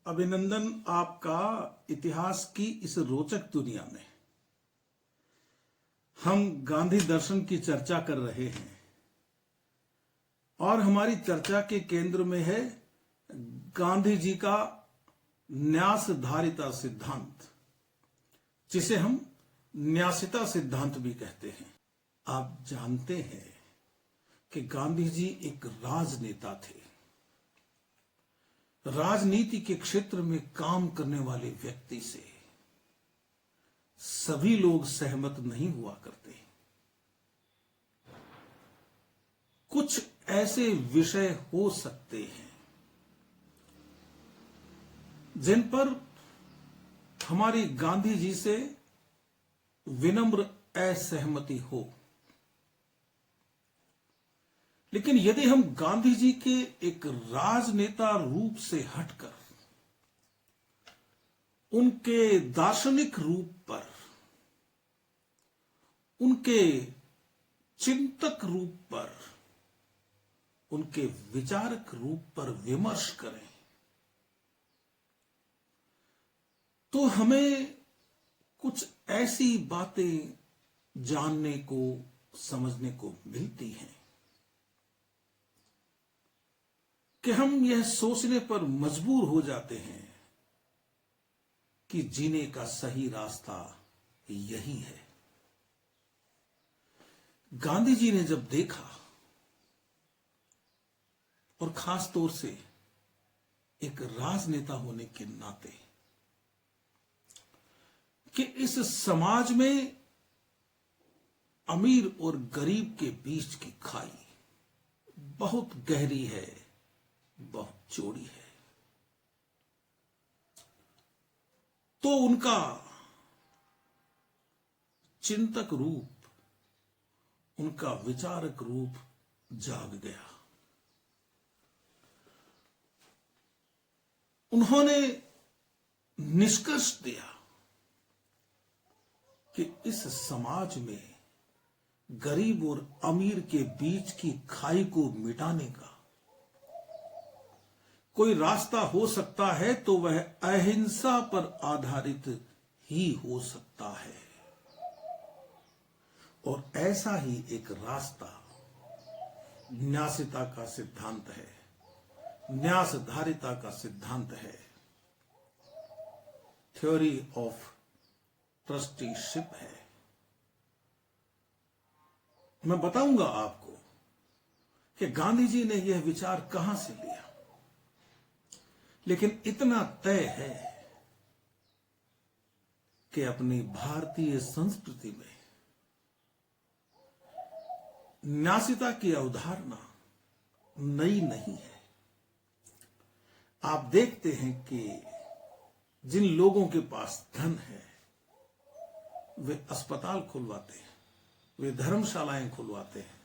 अभिनंदन आपका। इतिहास की इस रोचक दुनिया में हम गांधी दर्शन की चर्चा कर रहे हैं और हमारी चर्चा के केंद्र में है गांधी जी का न्यासधारिता सिद्धांत, जिसे हम न्यासिता सिद्धांत भी कहते हैं। आप जानते हैं कि गांधी जी एक राजनेता थे। राजनीति के क्षेत्र में काम करने वाले व्यक्ति से सभी लोग सहमत नहीं हुआ करते। कुछ ऐसे विषय हो सकते हैं जिन पर हमारी गांधी जी से विनम्र असहमति हो, लेकिन यदि हम गांधी जी के एक राजनेता रूप से हटकर उनके दार्शनिक रूप पर, उनके चिंतक रूप पर, उनके विचारक रूप पर विमर्श करें तो हमें कुछ ऐसी बातें जानने को, समझने को मिलती हैं कि हम यह सोचने पर मजबूर हो जाते हैं कि जीने का सही रास्ता यही है। गांधी जी ने जब देखा, और खास तौर से एक राजनेता होने के नाते, कि इस समाज में अमीर और गरीब के बीच की खाई बहुत गहरी है, बहुत चौड़ी है, तो उनका चिंतक रूप, उनका विचारक रूप जाग गया। उन्होंने निष्कर्ष दिया कि इस समाज में गरीब और अमीर के बीच की खाई को मिटाने का कोई रास्ता हो सकता है तो वह अहिंसा पर आधारित ही हो सकता है। और ऐसा ही एक रास्ता न्यासिता का सिद्धांत है, न्यासधारिता का सिद्धांत है, थ्योरी ऑफ ट्रस्टीशिप है। मैं बताऊंगा आपको कि गांधी जी ने यह विचार कहां से लिया, लेकिन इतना तय है कि अपनी भारतीय संस्कृति में न्यासिता की अवधारणा नई नहीं है। आप देखते हैं कि जिन लोगों के पास धन है वे अस्पताल खुलवाते हैं, वे धर्मशालाएं खुलवाते हैं,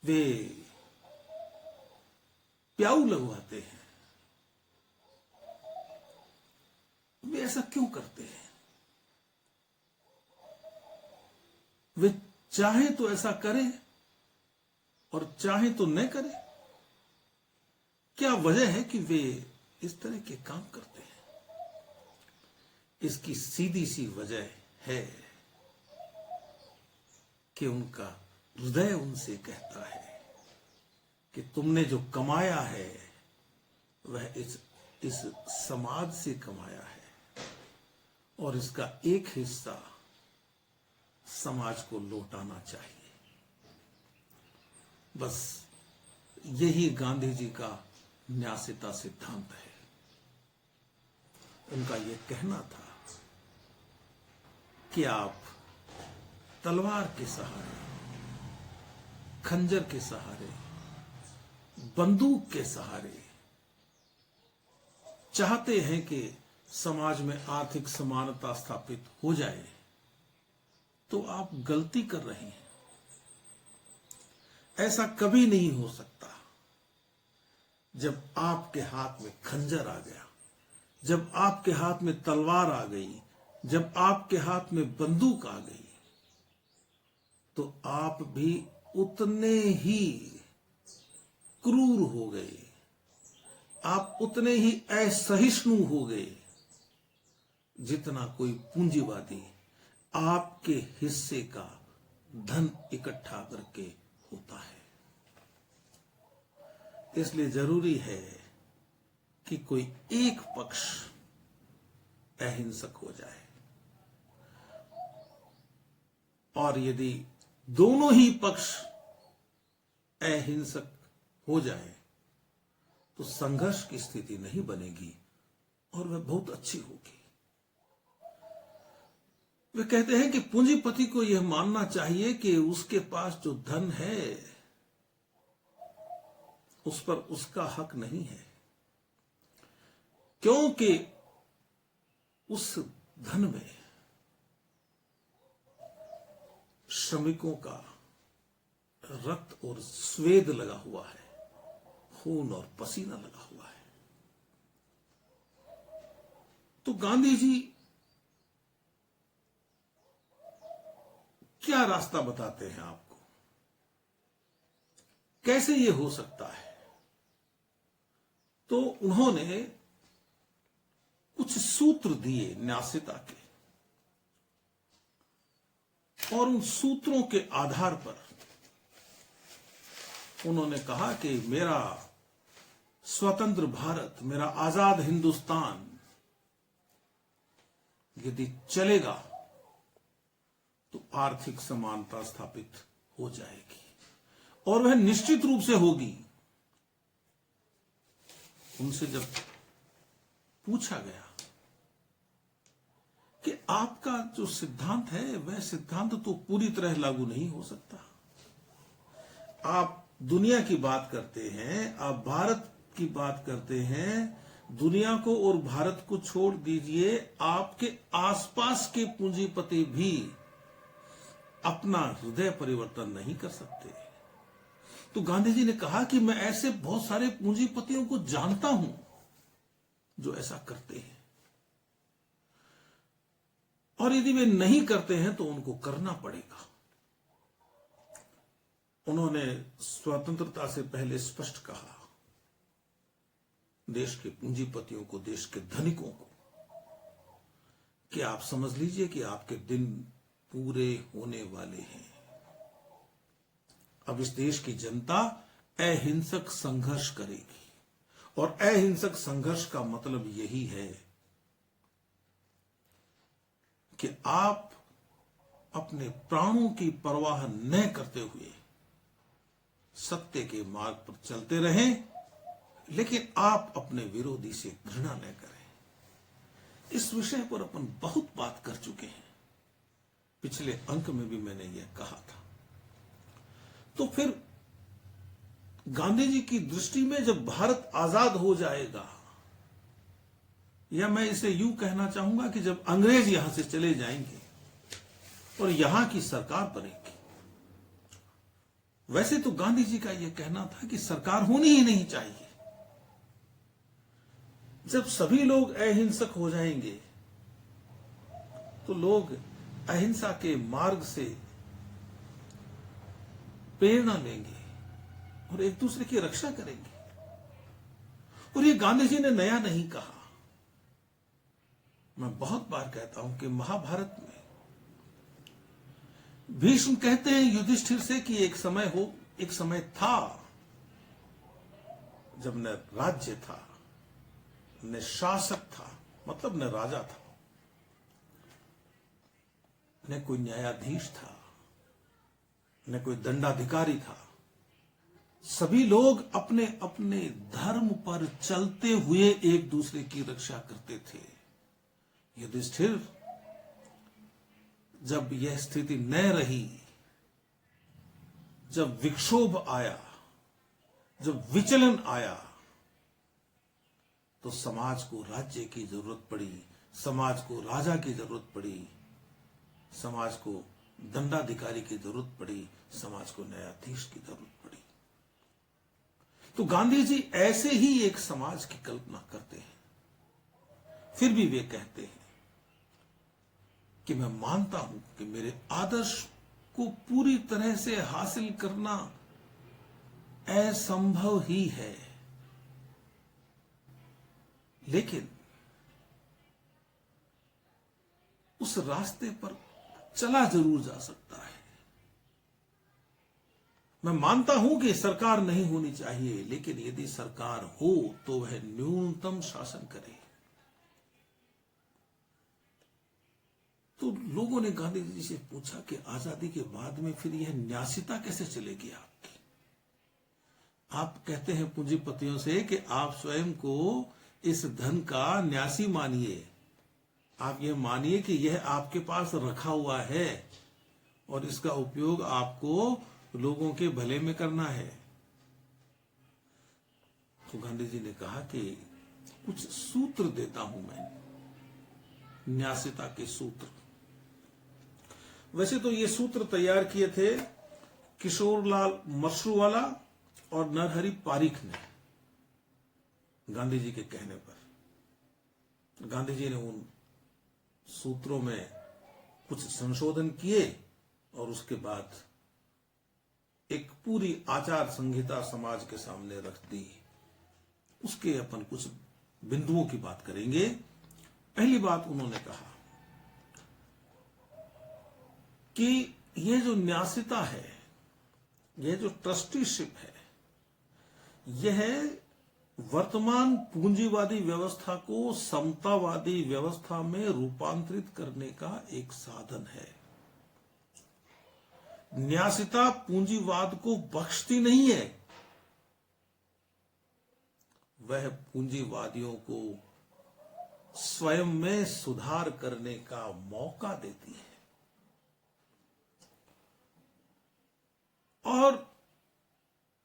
वे प्याऊ लगवाते हैं। वे ऐसा क्यों करते हैं? वे चाहे तो ऐसा करें और चाहे तो न करें। क्या वजह है कि वे इस तरह के काम करते हैं? इसकी सीधी सी वजह है कि उनका हृदय उनसे कहता है कि तुमने जो कमाया है वह इस समाज से कमाया है और इसका एक हिस्सा समाज को लौटाना चाहिए। बस यही गांधी जी का न्यासिता सिद्धांत है। उनका यह कहना था कि आप तलवार के सहारे, खंजर के सहारे, बंदूक के सहारे चाहते हैं कि समाज में आर्थिक समानता स्थापित हो जाए, तो आप गलती कर रहे हैं। ऐसा कभी नहीं हो सकता। जब आपके हाथ में खंजर आ गया, जब आपके हाथ में तलवार आ गई, जब आपके हाथ में बंदूक आ गई, तो आप भी उतने ही क्रूर हो गए, आप उतने ही असहिष्णु हो गए जितना कोई पूंजीवादी आपके हिस्से का धन इकट्ठा करके होता है। इसलिए जरूरी है कि कोई एक पक्ष अहिंसक हो जाए, और यदि दोनों ही पक्ष अहिंसक हो जाए तो संघर्ष की स्थिति नहीं बनेगी और वह बहुत अच्छी होगी। वे कहते हैं कि पूंजीपति को यह मानना चाहिए कि उसके पास जो धन है उस पर उसका हक नहीं है, क्योंकि उस धन में श्रमिकों का रक्त और स्वेद लगा हुआ है, खून और पसीना लगा हुआ है। तो गांधी जी क्या रास्ता बताते हैं आपको, कैसे यह हो सकता है? तो उन्होंने कुछ सूत्र दिए न्यासिता के, और उन सूत्रों के आधार पर उन्होंने कहा कि मेरा स्वतंत्र भारत, मेरा आजाद हिंदुस्तान यदि चलेगा तो आर्थिक समानता स्थापित हो जाएगी, और वह निश्चित रूप से होगी। उनसे जब पूछा गया कि आपका जो सिद्धांत है वह सिद्धांत तो पूरी तरह लागू नहीं हो सकता, आप दुनिया की बात करते हैं, आप भारत की बात करते हैं, दुनिया को और भारत को छोड़ दीजिए, आपके आसपास के पूंजीपति भी अपना हृदय परिवर्तन नहीं कर सकते। तो गांधी जी ने कहा कि मैं ऐसे बहुत सारे पूंजीपतियों को जानता हूं जो ऐसा करते हैं, और यदि वे नहीं करते हैं तो उनको करना पड़ेगा। उन्होंने स्वतंत्रता से पहले स्पष्ट कहा देश के पूंजीपतियों को, देश के धनिकों को, कि आप समझ लीजिए कि आपके दिन पूरे होने वाले हैं। अब इस देश की जनता अहिंसक संघर्ष करेगी, और अहिंसक संघर्ष का मतलब यही है कि आप अपने प्राणों की परवाह न करते हुए सत्य के मार्ग पर चलते रहें, लेकिन आप अपने विरोधी से घृणा न करें। इस विषय पर अपन बहुत बात कर चुके हैं, पिछले अंक में भी मैंने यह कहा था। तो फिर गांधी जी की दृष्टि में जब भारत आजाद हो जाएगा, या मैं इसे यूं कहना चाहूंगा कि जब अंग्रेज यहां से चले जाएंगे और यहां की सरकार बनेगी। वैसे तो गांधी जी का यह कहना था कि सरकार होनी ही नहीं चाहिए। जब सभी लोग अहिंसक हो जाएंगे तो लोग अहिंसा के मार्ग से प्रेरणा लेंगे और एक दूसरे की रक्षा करेंगे। और ये गांधी जी ने नया नहीं कहा। मैं बहुत बार कहता हूं कि महाभारत में भीष्म कहते हैं युधिष्ठिर से कि एक समय था जब न राज्य था, न शासक था, मतलब न राजा था, न कोई न्यायाधीश था, न कोई दंडाधिकारी था। सभी लोग अपने अपने धर्म पर चलते हुए एक दूसरे की रक्षा करते थे। युधिष्ठिर, जब यह स्थिति न रही, जब विक्षोभ आया, जब विचलन आया, तो समाज को राज्य की जरूरत पड़ी, समाज को राजा की जरूरत पड़ी, समाज को दंडाधिकारी की जरूरत पड़ी, समाज को न्यायाधीश की जरूरत पड़ी। तो गांधी जी ऐसे ही एक समाज की कल्पना करते हैं। फिर भी वे कहते हैं कि मैं मानता हूं कि मेरे आदर्श को पूरी तरह से हासिल करना असंभव ही है, लेकिन उस रास्ते पर चला जरूर जा सकता है। मैं मानता हूं कि सरकार नहीं होनी चाहिए, लेकिन यदि सरकार हो तो वह न्यूनतम शासन करे। तो लोगों ने गांधी जी से पूछा कि आजादी के बाद में फिर यह न्यासिता कैसे चलेगी आपकी? आप कहते हैं पूंजीपतियों से कि आप स्वयं को इस धन का न्यासी मानिए, आप यह मानिए कि यह आपके पास रखा हुआ है और इसका उपयोग आपको लोगों के भले में करना है। तो गांधी जी ने कहा कि कुछ सूत्र देता हूं मैं, न्यासिता के सूत्र। वैसे तो ये सूत्र तैयार किए थे किशोरलाल मशरूवाला और नरहरि पारिख ने, गांधी जी के कहने पर। गांधी जी ने उन सूत्रों में कुछ संशोधन किए और उसके बाद एक पूरी आचार संहिता समाज के सामने रख दी। उसके अपन कुछ बिंदुओं की बात करेंगे। पहली बात उन्होंने कहा कि यह जो न्यासिता है, यह जो ट्रस्टीशिप है, यह वर्तमान पूंजीवादी व्यवस्था को समतावादी व्यवस्था में रूपांतरित करने का एक साधन है। न्यासिता पूंजीवाद को बख्शती नहीं है, वह पूंजीवादियों को स्वयं में सुधार करने का मौका देती है। और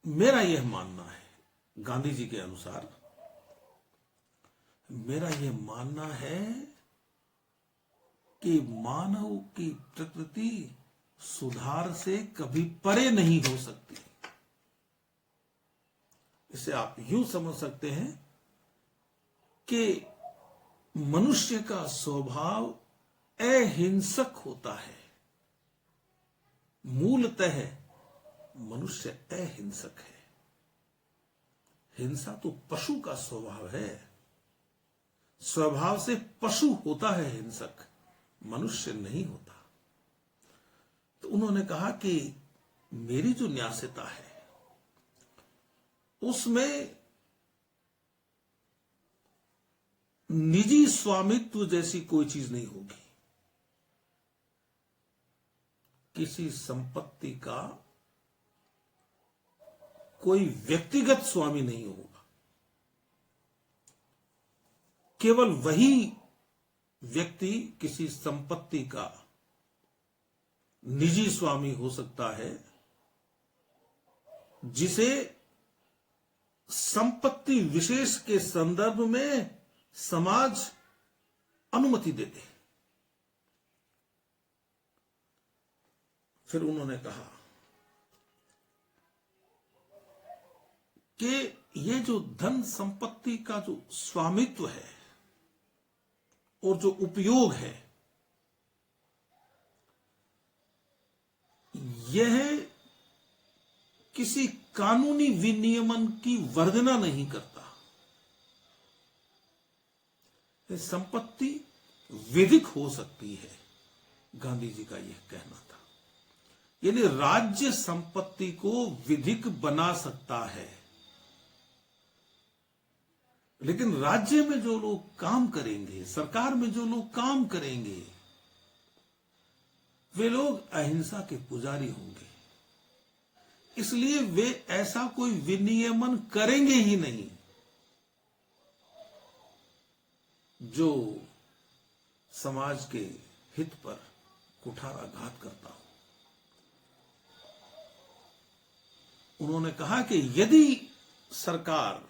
मेरा यह मानना है, गांधी जी के अनुसार मेरा यह मानना है कि मानव की प्रकृति सुधार से कभी परे नहीं हो सकती। इसे आप यूं समझ सकते हैं कि मनुष्य का स्वभाव अहिंसक होता है। मूलतः मनुष्य अहिंसक है। हिंसा तो पशु का स्वभाव है, स्वभाव से पशु होता है हिंसक, मनुष्य नहीं होता। तो उन्होंने कहा कि मेरी जो न्यासिता है उसमें निजी स्वामित्व जैसी कोई चीज नहीं होगी। किसी संपत्ति का कोई व्यक्तिगत स्वामी नहीं होगा। केवल वही व्यक्ति किसी संपत्ति का निजी स्वामी हो सकता है जिसे संपत्ति विशेष के संदर्भ में समाज अनुमति दे दे। फिर उन्होंने कहा कि ये जो धन संपत्ति का जो स्वामित्व है और जो उपयोग है, यह किसी कानूनी विनियमन की वर्णना नहीं करता। यह संपत्ति विधिक हो सकती है, गांधी जी का यह कहना था। यानी राज्य संपत्ति को विधिक बना सकता है, लेकिन राज्य में जो लोग काम करेंगे, सरकार में जो लोग काम करेंगे, वे लोग अहिंसा के पुजारी होंगे। इसलिए वे ऐसा कोई विनियमन करेंगे ही नहीं जो समाज के हित पर कुठाराघात करता हो। उन्होंने कहा कि यदि सरकार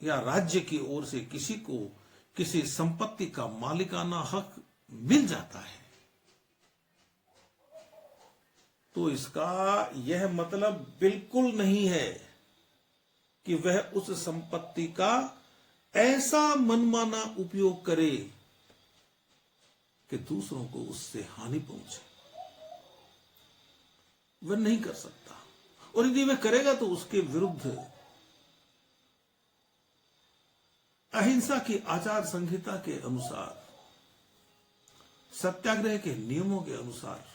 या राज्य की ओर से किसी को किसी संपत्ति का मालिकाना हक मिल जाता है तो इसका यह मतलब बिल्कुल नहीं है कि वह उस संपत्ति का ऐसा मनमाना उपयोग करे कि दूसरों को उससे हानि पहुंचे। वह नहीं कर सकता, और यदि वह करेगा तो उसके विरुद्ध अहिंसा की आचार संहिता के अनुसार, सत्याग्रह के नियमों के अनुसार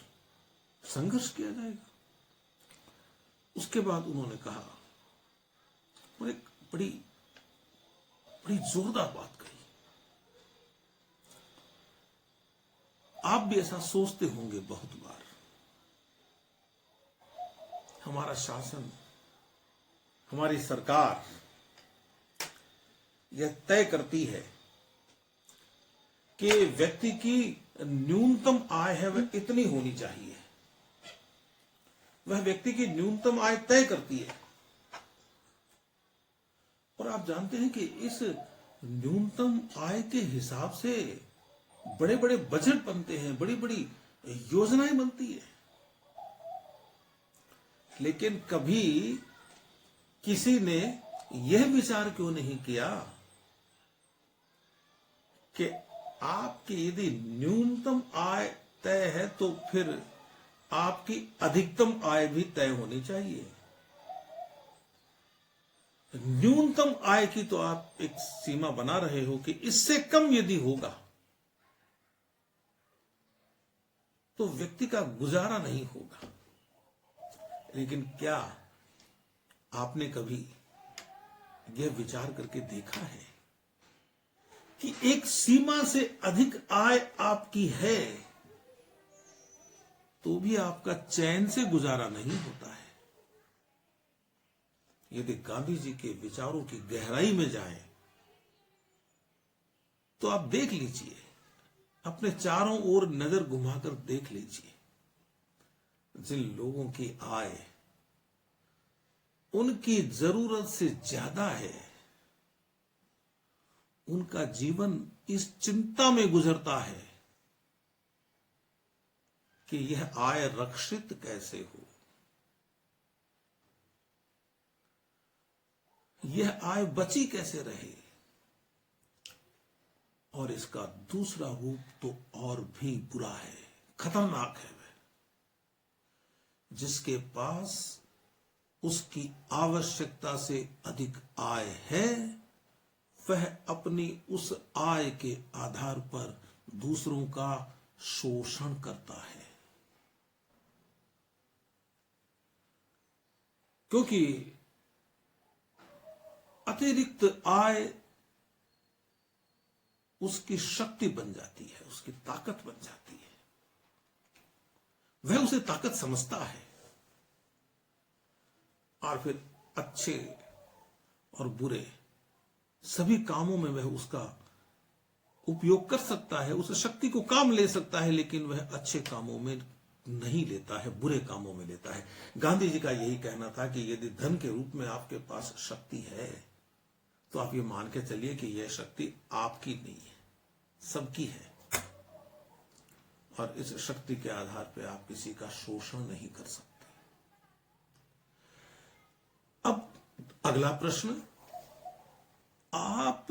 संघर्ष किया जाएगा। उसके बाद उन्होंने कहा और एक बड़ी बड़ी जोरदार बात कही, आप भी ऐसा सोचते होंगे बहुत बार, हमारा शासन, हमारी सरकार यह तय करती है कि व्यक्ति की न्यूनतम आय है वह इतनी होनी चाहिए, वह व्यक्ति की न्यूनतम आय तय करती है। और आप जानते हैं कि इस न्यूनतम आय के हिसाब से बड़े बड़े बजट बनते हैं, बड़ी बड़ी योजनाएं बनती है, लेकिन कभी किसी ने यह विचार क्यों नहीं किया कि आपकी यदि न्यूनतम आय तय है तो फिर आपकी अधिकतम आय भी तय होनी चाहिए। न्यूनतम आय की तो आप एक सीमा बना रहे हो कि इससे कम यदि होगा तो व्यक्ति का गुजारा नहीं होगा। लेकिन क्या आपने कभी यह विचार करके देखा है कि एक सीमा से अधिक आय आपकी है तो भी आपका चैन से गुजारा नहीं होता है? यदि गांधी जी के विचारों की गहराई में जाएं तो आप देख लीजिए, अपने चारों ओर नजर घुमाकर देख लीजिए, जिन लोगों की आय उनकी जरूरत से ज्यादा है, उनका जीवन इस चिंता में गुजरता है कि यह आय रक्षित कैसे हो, यह आय बची कैसे रहे। और इसका दूसरा रूप तो और भी बुरा है, खतरनाक है। वह जिसके पास उसकी आवश्यकता से अधिक आय है, वह अपनी उस आय के आधार पर दूसरों का शोषण करता है, क्योंकि अतिरिक्त आय उसकी शक्ति बन जाती है, उसकी ताकत बन जाती है। वह उसे ताकत समझता है और फिर अच्छे और बुरे सभी कामों में वह उसका उपयोग कर सकता है, उस शक्ति को काम ले सकता है, लेकिन वह अच्छे कामों में नहीं लेता है, बुरे कामों में लेता है। गांधी जी का यही कहना था कि यदि धन के रूप में आपके पास शक्ति है तो आप ये मान के चलिए कि यह शक्ति आपकी नहीं है, सबकी है, और इस शक्ति के आधार पर आप किसी का शोषण नहीं कर सकते। अब अगला प्रश्न, आप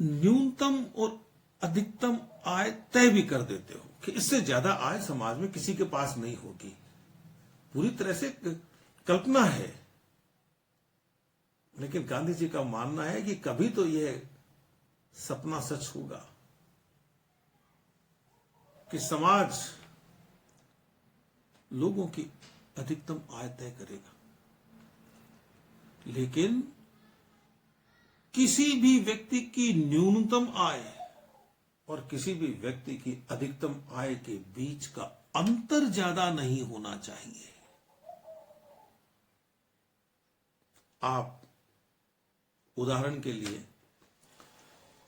न्यूनतम और अधिकतम आय तय भी कर देते हो कि इससे ज्यादा आय समाज में किसी के पास नहीं होगी, पूरी तरह से कल्पना है। लेकिन गांधी जी का मानना है कि कभी तो यह सपना सच होगा कि समाज लोगों की अधिकतम आय तय करेगा, लेकिन किसी भी व्यक्ति की न्यूनतम आय और किसी भी व्यक्ति की अधिकतम आय के बीच का अंतर ज्यादा नहीं होना चाहिए। आप उदाहरण के लिए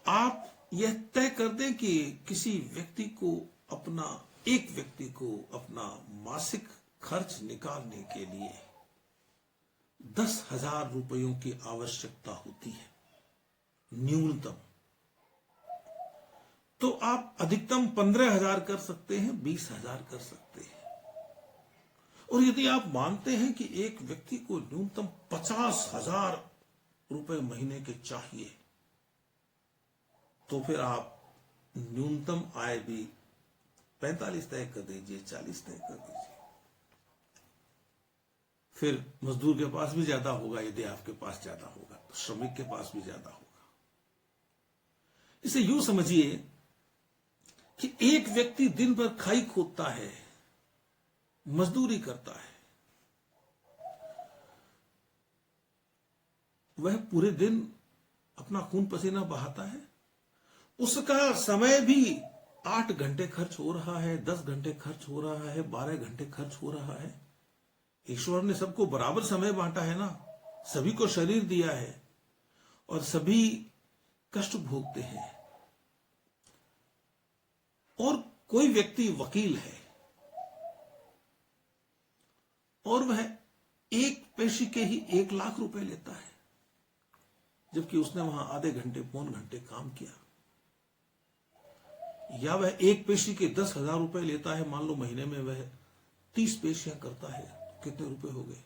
आप यह तय कर दें कि किसी व्यक्ति को अपना, एक व्यक्ति को अपना मासिक खर्च निकालने के लिए 10,000 रुपयों की आवश्यकता होती है न्यूनतम, तो आप अधिकतम 15,000 कर सकते हैं, 20,000 कर सकते हैं। और यदि आप मानते हैं कि एक व्यक्ति को न्यूनतम 50,000 रुपए महीने के चाहिए, तो फिर आप न्यूनतम आय भी 45 तय कर दीजिए, 40 तय कर दीजिए। फिर मजदूर के पास भी ज्यादा होगा यदि आपके पास ज्यादा होगा। तो श्रमिक के पास भी ज्यादा होगा। इसे यूं समझिए कि एक व्यक्ति दिन भर खाई खोदता है, मजदूरी करता है, वह पूरे दिन अपना खून पसीना बहाता है, उसका समय भी 8 घंटे खर्च हो रहा है, 10 घंटे खर्च हो रहा है, 12 घंटे खर्च हो रहा है। ईश्वर ने सबको बराबर समय बांटा है ना, सभी को शरीर दिया है और सभी कष्ट भोगते हैं। और कोई व्यक्ति वकील है और वह एक पेशी के ही 1 लाख रुपए लेता है, जबकि उसने वहां आधे घंटे पौन घंटे काम किया। या वह एक पेशी के 10,000 रुपए लेता है, मान लो महीने में वह 30 पेशियां करता है, कितने रुपए हो गए।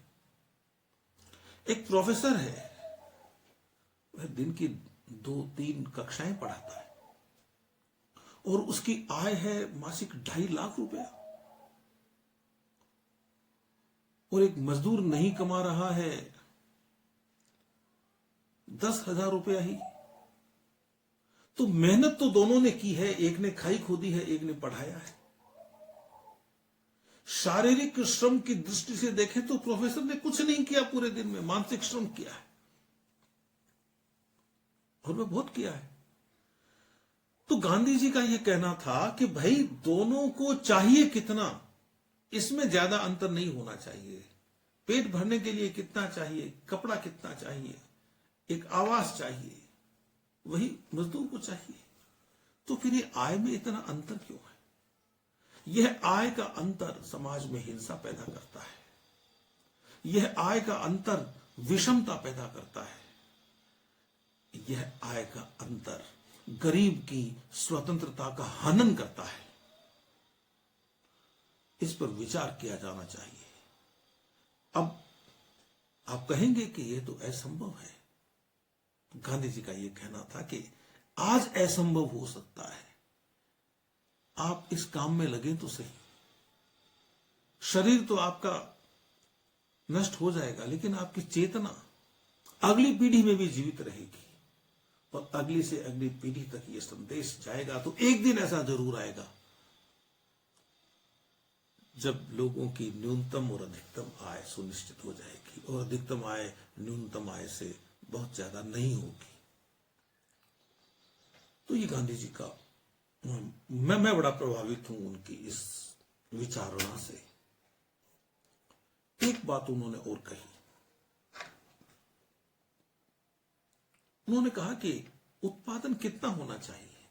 एक प्रोफेसर है, वह दिन की 2-3 कक्षाएं पढ़ाता है और उसकी आय है मासिक 2.5 लाख रुपया। और एक मजदूर नहीं कमा रहा है 10,000 रुपया ही। तो मेहनत तो दोनों ने की है, एक ने खाई खोदी है, एक ने पढ़ाया है। शारीरिक श्रम की दृष्टि से देखें तो प्रोफेसर ने कुछ नहीं किया पूरे दिन में, मानसिक श्रम किया है और वह बहुत किया है। तो गांधी जी का यह कहना था कि भाई दोनों को चाहिए कितना, इसमें ज्यादा अंतर नहीं होना चाहिए। पेट भरने के लिए कितना चाहिए, कपड़ा कितना चाहिए, एक आवास चाहिए, वही मजदूर को चाहिए। तो फिर ये आय में इतना अंतर क्यों है? यह आय का अंतर समाज में हिंसा पैदा करता है, यह आय का अंतर विषमता पैदा करता है, यह आय का अंतर गरीब की स्वतंत्रता का हनन करता है। इस पर विचार किया जाना चाहिए। अब आप कहेंगे कि यह तो असंभव है। गांधी जी का यह कहना था कि आज असंभव हो सकता है, आप इस काम में लगे तो सही। शरीर तो आपका नष्ट हो जाएगा, लेकिन आपकी चेतना अगली पीढ़ी में भी जीवित रहेगी और अगली से अगली पीढ़ी तक यह संदेश जाएगा। तो एक दिन ऐसा जरूर आएगा जब लोगों की न्यूनतम और अधिकतम आय सुनिश्चित हो जाएगी और अधिकतम आय न्यूनतम आय से बहुत ज्यादा नहीं होगी। तो ये गांधी जी का मैं बड़ा प्रभावित हूं उनकी इस विचारणा से। एक बात उन्होंने और कही, उन्होंने कहा कि उत्पादन कितना होना चाहिए,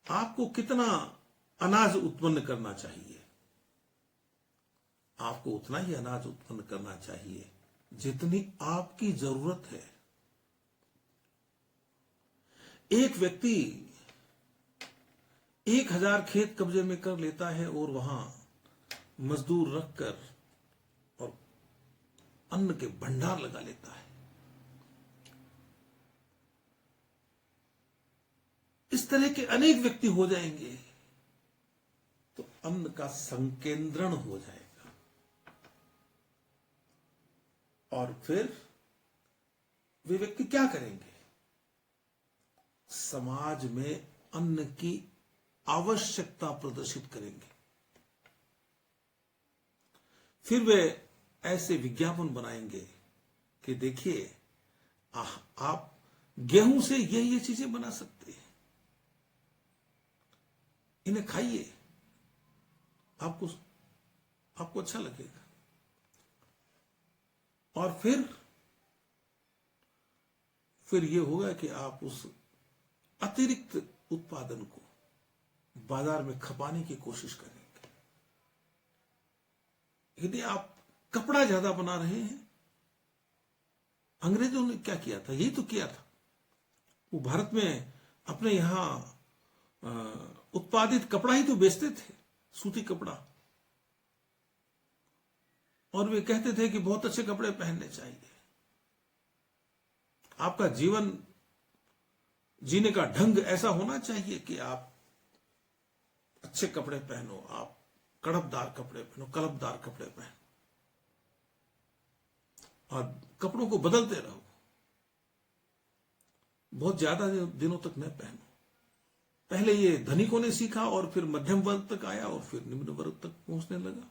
आपको कितना अनाज उत्पन्न करना चाहिए। आपको उतना ही अनाज उत्पन्न करना चाहिए जितनी आपकी जरूरत है। एक व्यक्ति 1000 खेत कब्जे में कर लेता है और वहां मजदूर रखकर और अन्न के भंडार लगा लेता है। इस तरह के अनेक व्यक्ति हो जाएंगे तो अन्न का संकेंद्रण हो जाएगा और फिर वे व्यक्ति क्या करेंगे? समाज में अन्न की आवश्यकता प्रदर्शित करेंगे। फिर वे ऐसे विज्ञापन बनाएंगे कि देखिए आप गेहूं से ये चीजें बना सकते हैं, इन्हें खाइए, आपको अच्छा लगेगा। और फिर यह होगा कि आप उस अतिरिक्त उत्पादन को बाजार में खपाने की कोशिश करेंगे। यदि आप कपड़ा ज्यादा बना रहे हैं, अंग्रेजों ने क्या किया था? यही तो किया था। वो भारत में अपने यहां उत्पादित कपड़ा ही तो बेचते थे, सूती कपड़ा, और वे कहते थे कि बहुत अच्छे कपड़े पहनने चाहिए। आपका जीवन जीने का ढंग ऐसा होना चाहिए कि आप अच्छे कपड़े पहनो, आप कड़कदार कपड़े पहनो, कलपदार कपड़े पहनो। और कपड़ों को बदलते रहो, बहुत ज्यादा दिनों तक न पहनो। पहले ये धनिकों ने सीखा और फिर मध्यम वर्ग तक आया और फिर निम्न वर्ग तक पहुंचने लगा।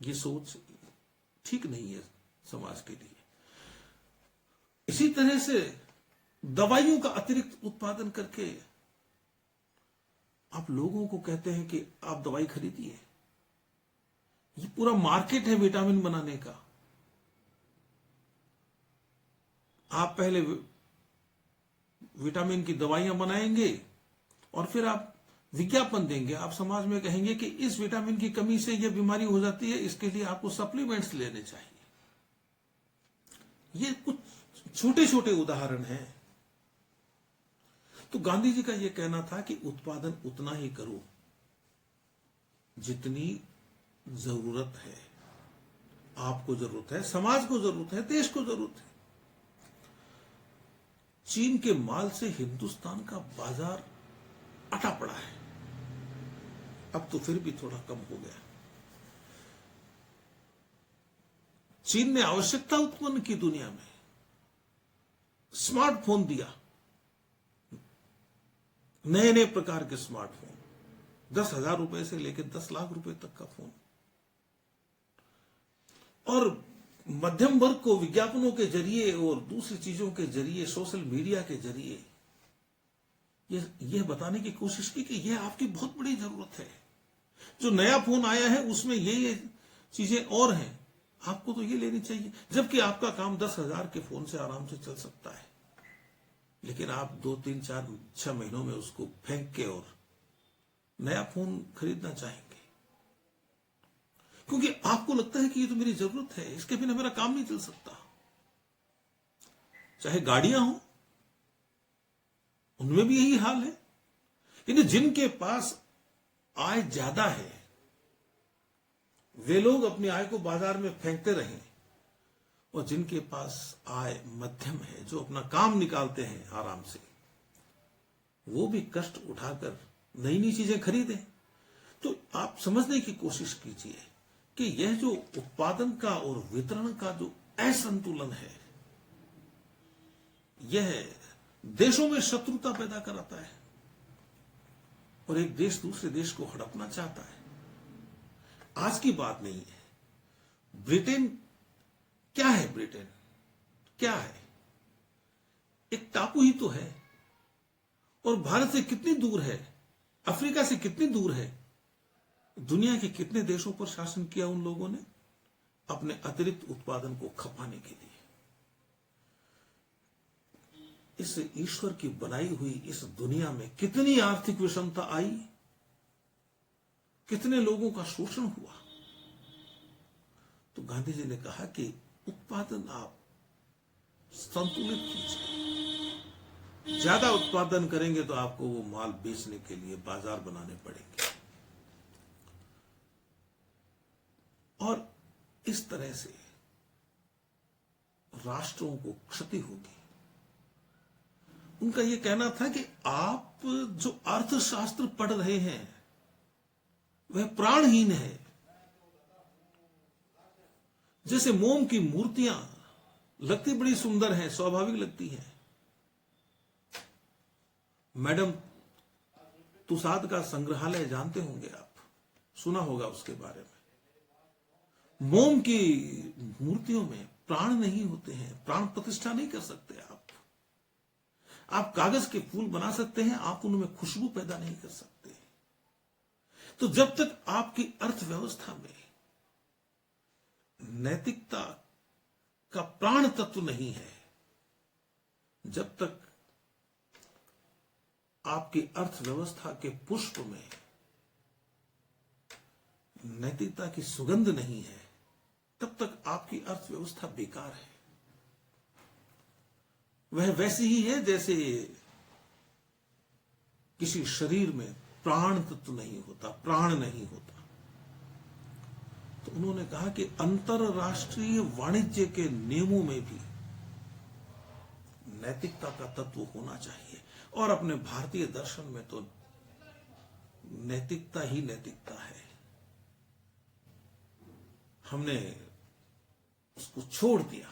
ये सोच ठीक नहीं है समाज के लिए। इसी तरह से दवाइयों का अतिरिक्त उत्पादन करके आप लोगों को कहते हैं कि आप दवाई खरीदिए। ये पूरा मार्केट है विटामिन बनाने का। आप पहले विटामिन की दवाइयां बनाएंगे और फिर आप विज्ञापन देंगे। आप समाज में कहेंगे कि इस विटामिन की कमी से यह बीमारी हो जाती है, इसके लिए आपको सप्लीमेंट्स लेने चाहिए। ये कुछ छोटे छोटे उदाहरण हैं। तो गांधी जी का यह कहना था कि उत्पादन उतना ही करो जितनी जरूरत है। आपको जरूरत है, समाज को जरूरत है, देश को जरूरत है। चीन के माल से हिंदुस्तान का बाजार अटा पड़ा है। अब तो फिर भी थोड़ा कम हो गया। चीन ने आवश्यकता उत्पन्न की दुनिया में, स्मार्टफोन दिया, नए नए प्रकार के स्मार्टफोन, 10,000 रुपए से लेकर 10 लाख रुपए तक का फोन। और मध्यम वर्ग को विज्ञापनों के जरिए और दूसरी चीजों के जरिए, सोशल मीडिया के जरिए यह बताने की कोशिश की कि यह आपकी बहुत बड़ी जरूरत है। जो नया फोन आया है उसमें ये चीजें और हैं, आपको तो ये लेनी चाहिए। जबकि आपका काम 10,000 के फोन से आराम से चल सकता है, लेकिन आप 2, 3, 4, 6 महीनों में उसको फेंक के और नया फोन खरीदना चाहेंगे, क्योंकि आपको लगता है कि ये तो मेरी जरूरत है, इसके बिना मेरा काम नहीं चल सकता। चाहे गाड़ियां हो, उनमें भी यही हाल है। यानी जिनके पास आय ज्यादा है वे लोग अपनी आय को बाजार में फेंकते रहें, और जिनके पास आय मध्यम है, जो अपना काम निकालते हैं आराम से, वो भी कष्ट उठाकर नई नई चीजें खरीदें। तो आप समझने की कोशिश कीजिए कि यह जो उत्पादन का और वितरण का जो असंतुलन है, यह देशों में शत्रुता पैदा कराता है और एक देश दूसरे देश को हड़पना चाहता है। आज की बात नहीं है। ब्रिटेन क्या है? ब्रिटेन क्या है? एक टापू ही तो है। और भारत से कितनी दूर है, अफ्रीका से कितनी दूर है, दुनिया के कितने देशों पर शासन किया उन लोगों ने अपने अतिरिक्त उत्पादन को खपाने के लिए। इस ईश्वर की बनाई हुई इस दुनिया में कितनी आर्थिक विषमता आई, कितने लोगों का शोषण हुआ। तो गांधी जी ने कहा कि उत्पादन आप संतुलित कीजिए। ज्यादा उत्पादन करेंगे तो आपको वो माल बेचने के लिए बाजार बनाने पड़ेंगे, और इस तरह से राष्ट्रों को क्षति होगी। उनका यह कहना था कि आप जो अर्थशास्त्र पढ़ रहे हैं वह प्राणहीन है। जैसे मोम की मूर्तियां लगती बड़ी सुंदर हैं, स्वाभाविक लगती हैं। मैडम तुसाद का संग्रहालय जानते होंगे आप, सुना होगा उसके बारे में। मोम की मूर्तियों में प्राण नहीं होते हैं, प्राण प्रतिष्ठा नहीं कर सकते आप कागज के फूल बना सकते हैं, आप उनमें खुशबू पैदा नहीं कर सकते। तो जब तक आपकी अर्थव्यवस्था में नैतिकता का प्राण तत्व नहीं है, जब तक आपकी अर्थव्यवस्था के पुष्प में नैतिकता की सुगंध नहीं है, तब तक आपकी अर्थव्यवस्था बेकार है। वह वैसी ही है जैसे किसी शरीर में प्राण तत्व नहीं होता, प्राण नहीं होता। तो उन्होंने कहा कि अंतरराष्ट्रीय वाणिज्य के नियमों में भी नैतिकता का तत्व होना चाहिए, और अपने भारतीय दर्शन में तो नैतिकता ही नैतिकता है। हमने उसको छोड़ दिया,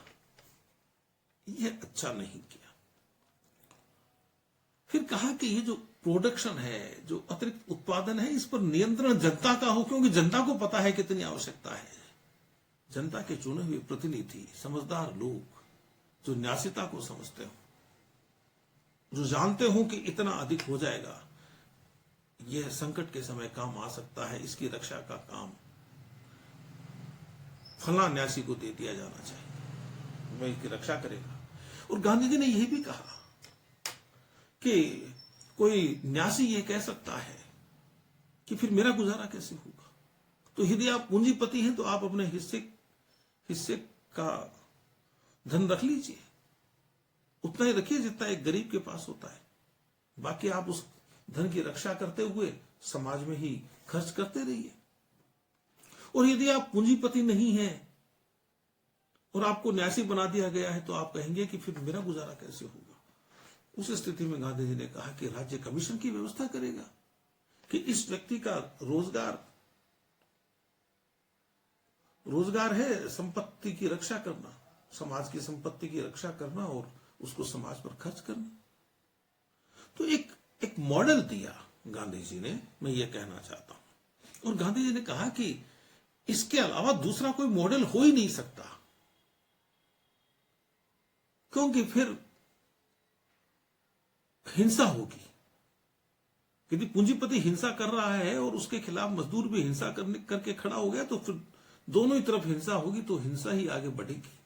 यह अच्छा नहीं किया। फिर कहा कि ये जो प्रोडक्शन है, जो अतिरिक्त उत्पादन है, इस पर नियंत्रण जनता का हो, क्योंकि जनता को पता है कितनी आवश्यकता है। जनता के चुने हुए प्रतिनिधि, समझदार लोग जो न्यासिता को समझते हो, जो जानते हो कि इतना अधिक हो जाएगा, यह संकट के समय काम आ सकता है, इसकी रक्षा का काम फला न्यासी को दे दिया जाना चाहिए, वह इसकी रक्षा करेगा। और गांधी जी ने यह भी कहा कि कोई न्यासी ये कह सकता है कि फिर मेरा गुजारा कैसे होगा, तो यदि आप पूंजीपति हैं तो आप अपने हिस्से का धन रख लीजिए, उतना ही रखिए जितना एक गरीब के पास होता है, बाकी आप उस धन की रक्षा करते हुए समाज में ही खर्च करते रहिए। और यदि आप पूंजीपति नहीं हैं और आपको न्यासी बना दिया गया है, तो आप कहेंगे कि फिर मेरा गुजारा कैसे होगा। उस स्थिति में गांधी जी ने कहा कि राज्य कमीशन की व्यवस्था करेगा कि इस व्यक्ति का रोजगार है संपत्ति की रक्षा करना, समाज की संपत्ति की रक्षा करना और उसको समाज पर खर्च करना। तो एक मॉडल दिया गांधी जी ने, मैं ये कहना चाहता हूं। और गांधी जी ने कहा कि इसके अलावा दूसरा कोई मॉडल हो ही नहीं सकता, क्योंकि फिर हिंसा होगी। यदि पूंजीपति हिंसा कर रहा है और उसके खिलाफ मजदूर भी हिंसा करके खड़ा हो गया, तो फिर दोनों ही तरफ हिंसा होगी, तो हिंसा ही आगे बढ़ेगी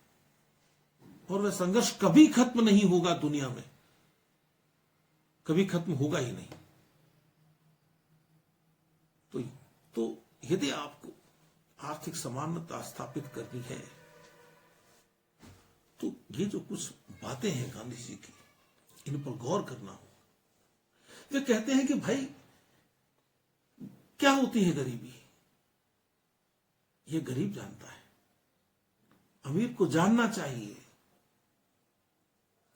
और वह संघर्ष कभी खत्म नहीं होगा, दुनिया में कभी खत्म होगा ही नहीं। तो यदि आपको आर्थिक समानता स्थापित करनी है, तो ये जो कुछ बातें हैं गांधी जी की, इन पर गौर करना हो। वे कहते हैं कि भाई क्या होती है गरीबी, ये गरीब जानता है, अमीर को जानना चाहिए।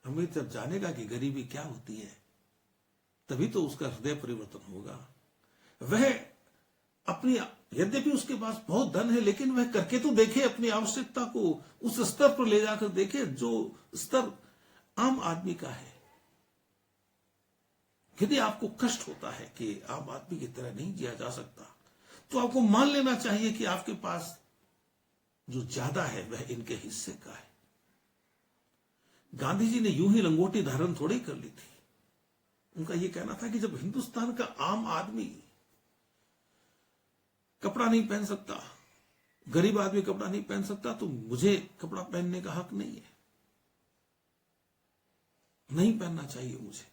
अमीर जब जानेगा कि गरीबी क्या होती है, तभी तो उसका हृदय परिवर्तन होगा। वह अपनी, यद्यपि उसके पास बहुत धन है, लेकिन वह करके तो देखे, अपनी आवश्यकता को उस स्तर पर ले जाकर देखे जो स्तर आम आदमी का है। यदि आपको कष्ट होता है कि आम आदमी की तरह नहीं जिया जा सकता, तो आपको मान लेना चाहिए कि आपके पास जो ज्यादा है वह इनके हिस्से का है। गांधी जी ने यूं ही लंगोटी धारण थोड़ी कर ली थी। उनका यह कहना था कि जब हिंदुस्तान का आम आदमी कपड़ा नहीं पहन सकता, गरीब आदमी कपड़ा नहीं पहन सकता, तो मुझे कपड़ा पहनने का हक नहीं है, नहीं पहनना चाहिए मुझे।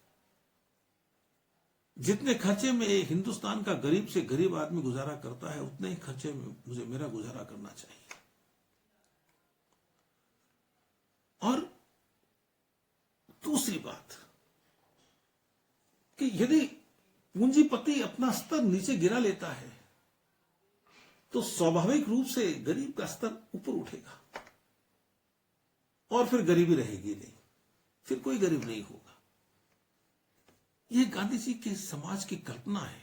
जितने खर्चे में हिंदुस्तान का गरीब से गरीब आदमी गुजारा करता है, उतने ही खर्चे में मुझे मेरा गुजारा करना चाहिए। और दूसरी बात कि यदि पूंजीपति अपना स्तर नीचे गिरा लेता है, तो स्वाभाविक रूप से गरीब का स्तर ऊपर उठेगा और फिर गरीबी रहेगी नहीं, फिर कोई गरीब नहीं होगा। यह गांधी जी के समाज की कल्पना है,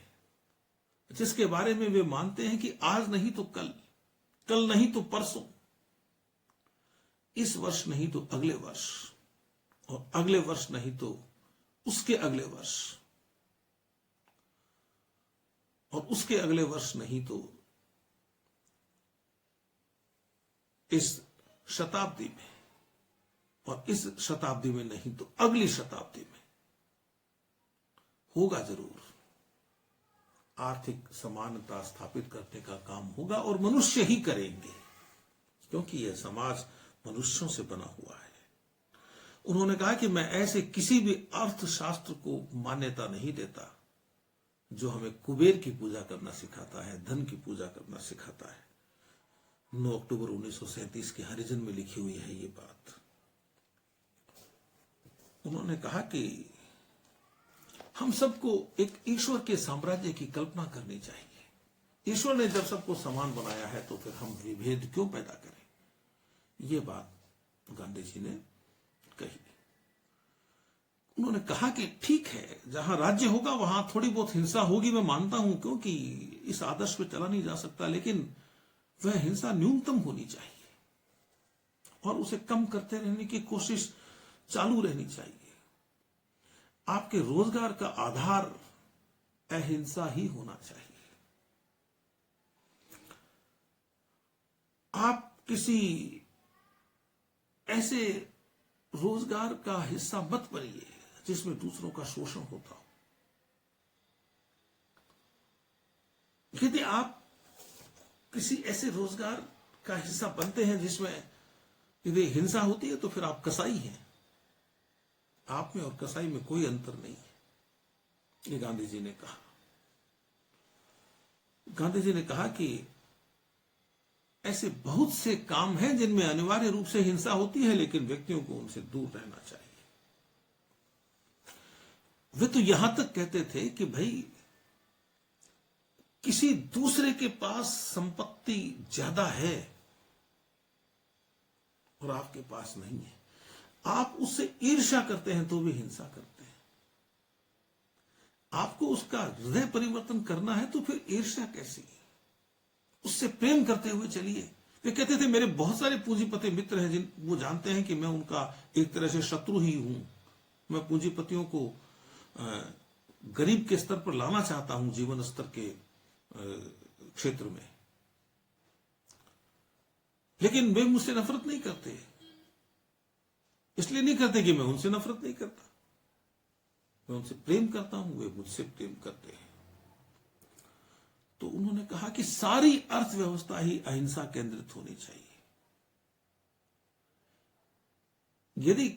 जिसके बारे में वे मानते हैं कि आज नहीं तो कल, कल नहीं तो परसों, इस वर्ष नहीं तो अगले वर्ष, और अगले वर्ष नहीं तो उसके अगले वर्ष, और उसके अगले वर्ष नहीं तो इस शताब्दी में, और इस शताब्दी में नहीं तो अगली शताब्दी में होगा जरूर। आर्थिक समानता स्थापित करने का काम होगा और मनुष्य ही करेंगे, क्योंकि यह समाज मनुष्यों से बना हुआ है। उन्होंने कहा कि मैं ऐसे किसी भी अर्थशास्त्र को मान्यता नहीं देता जो हमें कुबेर की पूजा करना सिखाता है, धन की पूजा करना सिखाता है। 9 अक्टूबर 1937 के हरिजन में लिखी हुई है ये बात। उन्होंने कहा कि हम सबको एक ईश्वर के साम्राज्य की कल्पना करनी चाहिए। ईश्वर ने जब सबको समान बनाया है, तो फिर हम विभेद क्यों पैदा करें। ये बात गांधी जी ने कही। उन्होंने कहा कि ठीक है, जहां राज्य होगा वहां थोड़ी बहुत हिंसा होगी, मैं मानता हूं, क्योंकि इस आदर्श पे चला नहीं जा सकता, लेकिन वह हिंसा न्यूनतम होनी चाहिए। और उसे कम करते रहने की कोशिश चालू रहनी चाहिए। आपके रोजगार का आधार अहिंसा ही होना चाहिए। आप किसी ऐसे रोजगार का हिस्सा मत बनिए जिसमें दूसरों का शोषण होता हो। यदि आप किसी ऐसे रोजगार का हिस्सा बनते हैं जिसमें यदि हिंसा होती है तो फिर आप कसाई हैं। आप में और कसाई में कोई अंतर नहीं है। ये गांधी जी ने कहा। गांधी जी ने कहा कि ऐसे बहुत से काम हैं जिनमें अनिवार्य रूप से हिंसा होती है, लेकिन व्यक्तियों को उनसे दूर रहना चाहिए। वे तो यहां तक कहते थे कि भाई किसी दूसरे के पास संपत्ति ज्यादा है और आपके पास नहीं है, आप उससे ईर्ष्या करते हैं तो भी हिंसा करते हैं। आपको उसका हृदय परिवर्तन करना है तो फिर ईर्ष्या कैसी? उससे प्रेम करते हुए चलिए। वे कहते थे मेरे बहुत सारे पूंजीपति मित्र हैं जिन वो जानते हैं कि मैं उनका एक तरह से शत्रु ही हूं। मैं पूंजीपतियों को गरीब के स्तर पर लाना चाहता हूं, जीवन स्तर के क्षेत्र में, लेकिन वे मुझसे नफरत नहीं करते। इसलिए नहीं करते कि मैं उनसे नफरत नहीं करता, मैं उनसे प्रेम करता हूं, वे मुझसे प्रेम करते हैं। तो उन्होंने कहा कि सारी अर्थव्यवस्था ही अहिंसा केंद्रित होनी चाहिए। यदि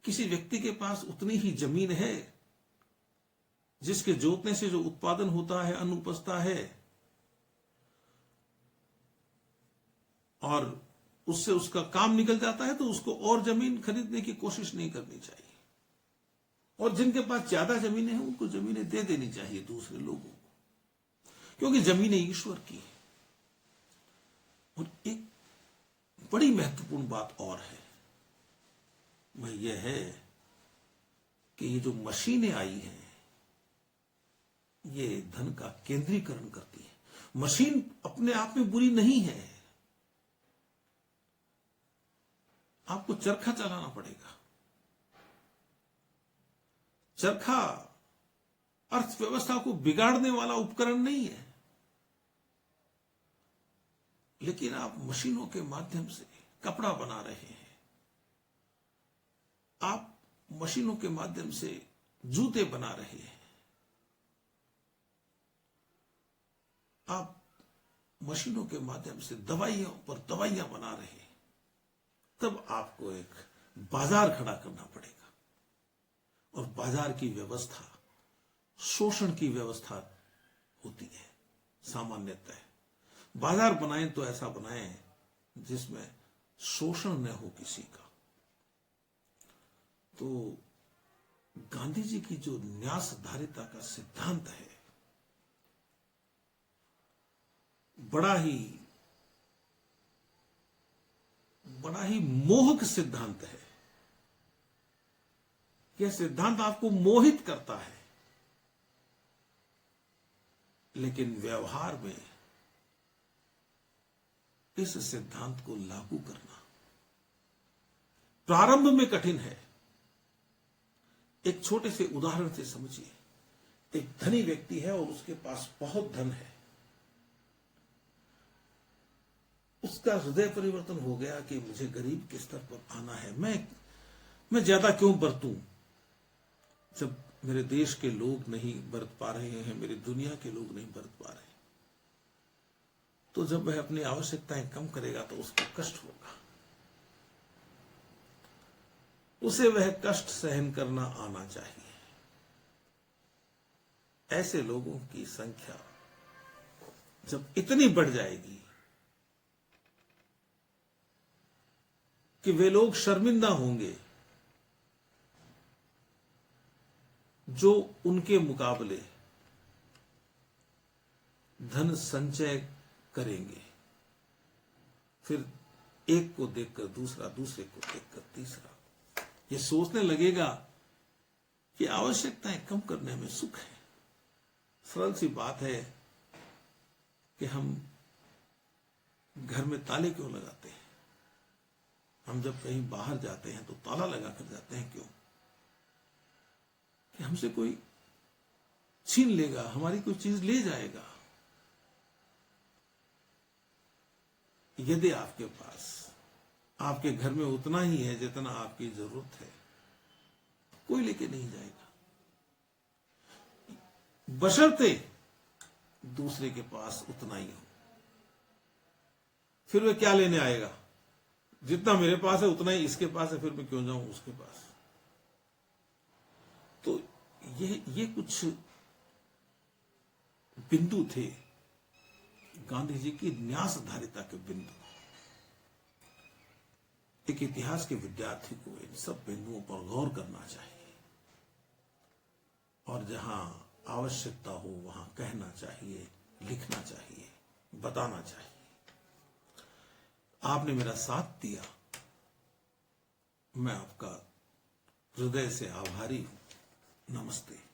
किसी व्यक्ति के पास उतनी ही जमीन है जिसके जोतने से जो उत्पादन होता है, अन्न उपजता है, और उससे उसका काम निकल जाता है, तो उसको और जमीन खरीदने की कोशिश नहीं करनी चाहिए। और जिनके पास ज्यादा जमीनें हैं उनको जमीनें दे देनी चाहिए दूसरे लोगों को, क्योंकि जमीनें ईश्वर की है। और एक बड़ी महत्वपूर्ण बात और है, वह यह है कि ये जो मशीनें आई हैं ये धन का केंद्रीकरण करती है। मशीन अपने आप में बुरी नहीं है, आपको चरखा चलाना पड़ेगा। चरखा अर्थव्यवस्था को बिगाड़ने वाला उपकरण नहीं है, लेकिन आप मशीनों के माध्यम से कपड़ा बना रहे हैं, आप मशीनों के माध्यम से जूते बना रहे हैं, आप मशीनों के माध्यम से दवाइयों पर दवाइयां बना रहे हैं, तब आपको एक बाजार खड़ा करना पड़ेगा। और बाजार की व्यवस्था शोषण की व्यवस्था होती है सामान्यतः। बाजार बनाएं तो ऐसा बनाएं जिसमें शोषण न हो किसी का। तो गांधी जी की जो न्यासधारिता का सिद्धांत है, बड़ा ही मोहक सिद्धांत है। यह सिद्धांत आपको मोहित करता है, लेकिन व्यवहार में इस सिद्धांत को लागू करना प्रारंभ में कठिन है। एक छोटे से उदाहरण से समझिए। एक धनी व्यक्ति है और उसके पास बहुत धन है। उसका हृदय परिवर्तन हो गया कि मुझे गरीब के स्तर पर आना है। मैं ज्यादा क्यों बरतूं जब मेरे देश के लोग नहीं बरत पा रहे हैं, मेरी दुनिया के लोग नहीं बरत पा रहे। तो जब वह अपनी आवश्यकताएं कम करेगा तो उसको कष्ट होगा, उसे वह कष्ट सहन करना आना चाहिए। ऐसे लोगों की संख्या जब इतनी बढ़ जाएगी कि वे लोग शर्मिंदा होंगे जो उनके मुकाबले धन संचय करेंगे, फिर एक को देखकर दूसरा, दूसरे को देखकर तीसरा, ये सोचने लगेगा कि आवश्यकताएं कम करने में सुख है। सरल सी बात है कि हम घर में ताले क्यों लगाते हैं? हम जब कहीं बाहर जाते हैं तो ताला लगा कर जाते हैं, क्यों? कि हमसे कोई छीन लेगा, हमारी कोई चीज ले जाएगा। यदि आपके पास आपके घर में उतना ही है जितना आपकी जरूरत है, कोई लेके नहीं जाएगा, बशर्ते दूसरे के पास उतना ही हो। फिर वह क्या लेने आएगा? जितना मेरे पास है उतना ही इसके पास है, फिर मैं क्यों जाऊं उसके पास? तो ये कुछ बिंदु थे गांधी जी की न्यासधारिता के बिंदु। एक इतिहास के विद्यार्थी को इन सब बिंदुओं पर गौर करना चाहिए और जहां आवश्यकता हो वहां कहना चाहिए, लिखना चाहिए, बताना चाहिए। आपने मेरा साथ दिया, मैं आपका हृदय से आभारी हूं। नमस्ते।